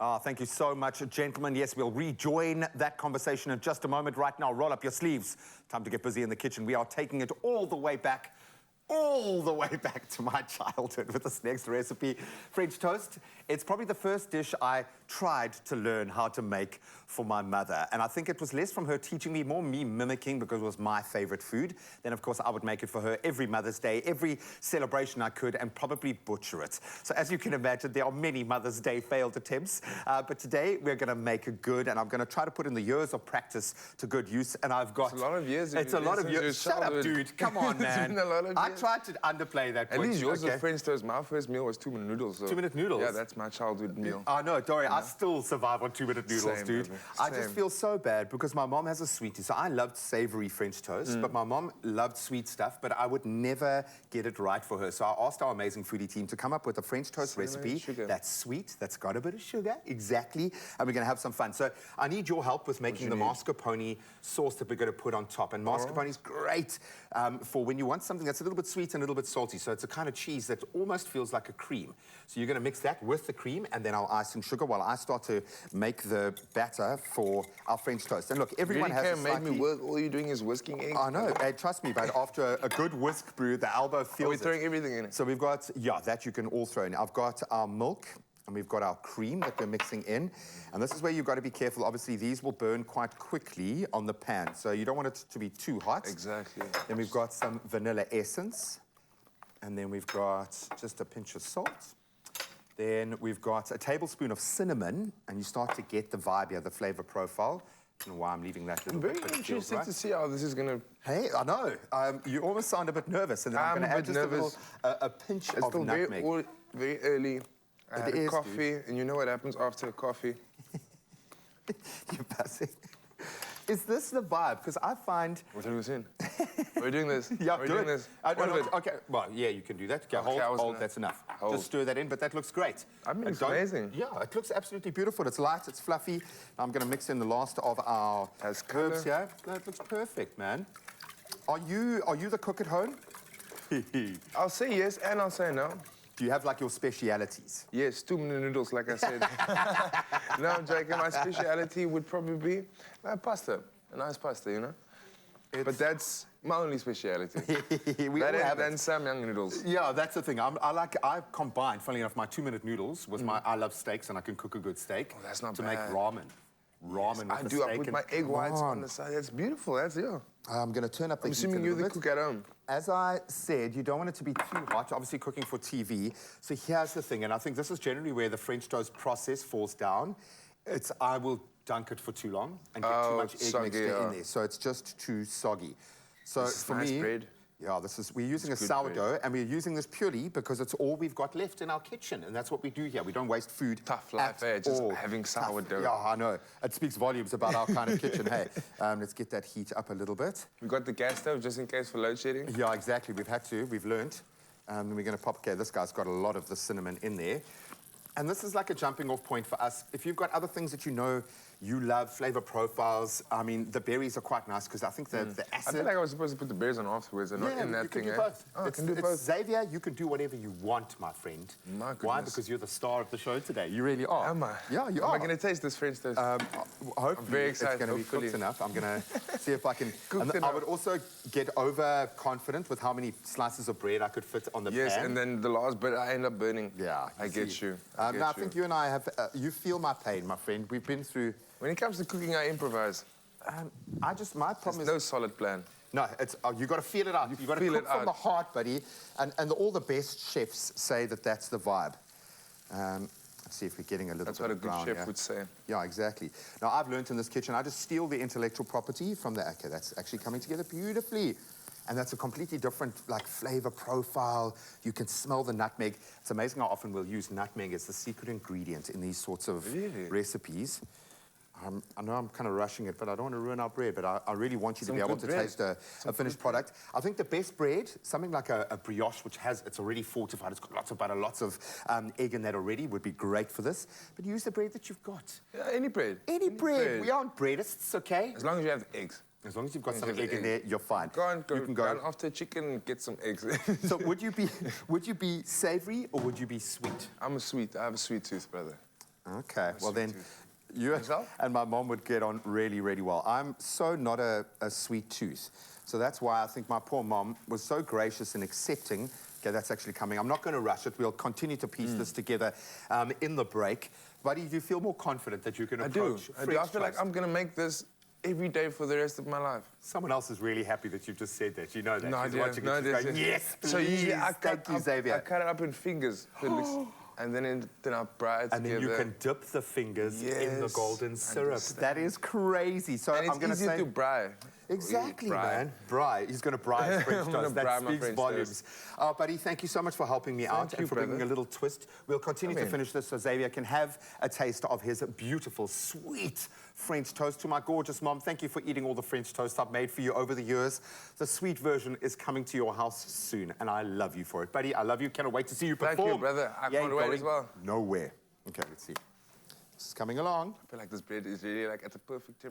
Oh, thank you so much, gentlemen. Yes, we'll rejoin that conversation in just a moment. Right now, roll up your sleeves. Time to get busy in the kitchen. We are taking it all the way back to my childhood with this next recipe. French toast. It's probably the first dish I tried to learn how to make for my mother. And I think it was less from her teaching me, more me mimicking, because it was my favorite food. Then, of course, I would make it for her every Mother's Day, every celebration I could, and probably butcher it. So as you can imagine, there are many Mother's Day failed attempts. But today, we're going to make it good, and I'm going to try to put in the years of practice to good use. And I've got... It's a lot of years. It's a lot of years. Shut up, dude. Come on, man. It's been a lot of years. I tried to underplay that point. At least yours was French toast. My first meal was 2-minute noodles. So 2-minute noodles? Yeah, that's my childhood meal. I know, Dory, I still survive on 2-minute noodles, Same, dude. Same. I just feel so bad because my mom has a sweetie. So I loved savory French toast, but my mom loved sweet stuff, but I would never get it right for her. So I asked our amazing foodie team to come up with a French toast recipe that's sweet, that's got a bit of sugar, exactly, and we're going to have some fun. So I need your help with making the mascarpone sauce that we're going to put on top. And mascarpone is great for when you want something that's a little bit sweet and a little bit salty. So it's a kind of cheese that almost feels like a cream. So you're going to mix that with the cream, and then I'll ice and sugar while I start to make the batter for our French toast. And look, everyone has a slightly... made me work. All you're doing is whisking eggs. I know. Hey, trust me, but after a good whisk brew, the elbow feels We're throwing everything in it. So we've got, that you can all throw in. I've got our milk, and we've got our cream that we're mixing in. And this is where you've got to be careful. Obviously, these will burn quite quickly on the pan, so you don't want it to be too hot. Exactly. Then we've got some vanilla essence. And then we've got just a pinch of salt. Then we've got a tablespoon of cinnamon, and you start to get the vibe here, the flavor profile. I don't know why I'm leaving that little bit. Very interesting to see how this is going to... Hey, I know. You almost sound a bit nervous, and then I'm going to add just a pinch of nutmeg. It's very early. I had a coffee, and you know what happens after a coffee? You're buzzing. Is this the vibe? Because I find... We're doing this in. We're doing this. Yeah, we're doing this. Okay, well, yeah, you can do that. Okay, hold, that's enough. Just stir that in, but that looks great. I mean, it's amazing. Yeah, it looks absolutely beautiful. It's light, it's fluffy. I'm going to mix in the last of our herbs here. No, it looks perfect, man. Are you the cook at home? I'll say yes, and I'll say no. Do you have, like, your specialities? Yes, 2-minute noodles, like I said. No, Jake, my speciality would probably be pasta. A nice pasta, you know? But that's my only speciality. Then some young noodles. Yeah, that's the thing. I combine, funnily enough, my 2-minute noodles with my... I love steaks, and I can cook a good steak. Oh, that's not to bad. make ramen. Ramen with the steak. I put my egg whites on the side. That's beautiful. That's, I'm going to turn up the heat a little bit. I'm assuming you're the cook at home. As I said, you don't want it to be too hot, obviously cooking for TV. So here's the thing, and I think this is generally where the French toast process falls down. I will dunk it for too long and get too much egg mixture in there. So it's just too soggy. So for me... bread. Yeah, we're using a sourdough, and we're using this purely because it's all we've got left in our kitchen, and that's what we do here. We don't waste food. Tough life, eh? Just having sourdough. Yeah, I know. It speaks volumes about our kind of kitchen. Hey, let's get that heat up a little bit. We've got the gas stove just in case for load shedding. Yeah, exactly. We've had to. We've learnt. We're going to pop... Okay, this guy's got a lot of the cinnamon in there. And this is like a jumping-off point for us. If you've got other things that you know you love, flavor profiles, I mean, the berries are quite nice because I think the acid... I feel like I was supposed to put the berries on afterwards and not in that thing, you can do both. Oh, I can do both. Xavier, you can do whatever you want, my friend. My goodness. Why? Because you're the star of the show today. You really are. Am I? Yeah, you are. Am I going to taste this French toast? Hopefully, I'm very excited. It's going to be cooked enough. I'm going to see if I can... I would also get overconfident with how many slices of bread I could fit on the pan. Yes, and then the last bit I end up burning. Yeah. I get you. I think you and I have... you feel my pain, my friend. We've been through... When it comes to cooking, I improvise. My problem is... no solid plan. No, it's you got to feel it out. You've got to cook from the heart, buddy. And all the best chefs say that that's the vibe. Let's see if we're getting a little bit That's what a good chef would say. Yeah, exactly. Now, I've learned in this kitchen, I just steal the intellectual property from the... Okay, that's actually coming together beautifully. And that's a completely different, like, flavor profile. You can smell the nutmeg. It's amazing how often we'll use nutmeg as the secret ingredient in these sorts of recipes. I know I'm kind of rushing it, but I don't want to ruin our bread, but I really want you to be able to taste a finished product. I think the best bread, something like a brioche, which it's already fortified, it's got lots of butter, lots of egg in that already, would be great for this. But use the bread that you've got. Yeah, any bread. Any bread. We aren't breadists, okay? As long as you have eggs. As long as you've got some egg in there, you're fine. You can go after chicken and get some eggs. So would you be savoury or would you be sweet? I'm a sweet. I have a sweet tooth, brother. Okay, well then, tooth. you Yourself? and my mom would get on really, really well. I'm so not a sweet tooth. So that's why I think my poor mom was so gracious in accepting. Okay, that's actually coming. I'm not going to rush it. We'll continue to piece this together in the break. Buddy, do you feel more confident that you can approach I do. I feel like I'm going to make this every day for the rest of my life. Someone else is really happy that you've just said that. You know that. No She's idea. watching No it. She's idea. going, yes, So usually I thank you, Xavier. I cut it up in fingers. And then I braid it And then together. you can dip the fingers in the Yes. golden syrup. That is crazy. So And it's I'm going to easy say... to braai. Exactly, Braai. man. Braai. He's going to braai his French I'm gonna toast. That braai my speaks French volumes. Buddy, thank you so much for helping me out you, and for bringing brother. a little twist. We'll continue to finish this so Xavier can have a taste of his beautiful, sweet French toast. To my gorgeous mom, thank you for eating all the French toast I've made for you over the years. The sweet version is coming to your house soon, and I love you for it. Buddy, I love you. Cannot wait to see you perform. Thank you, brother. I can't wait as well. Nowhere. Okay, let's see. This is coming along. I feel like this bread is really like at the perfect temperature.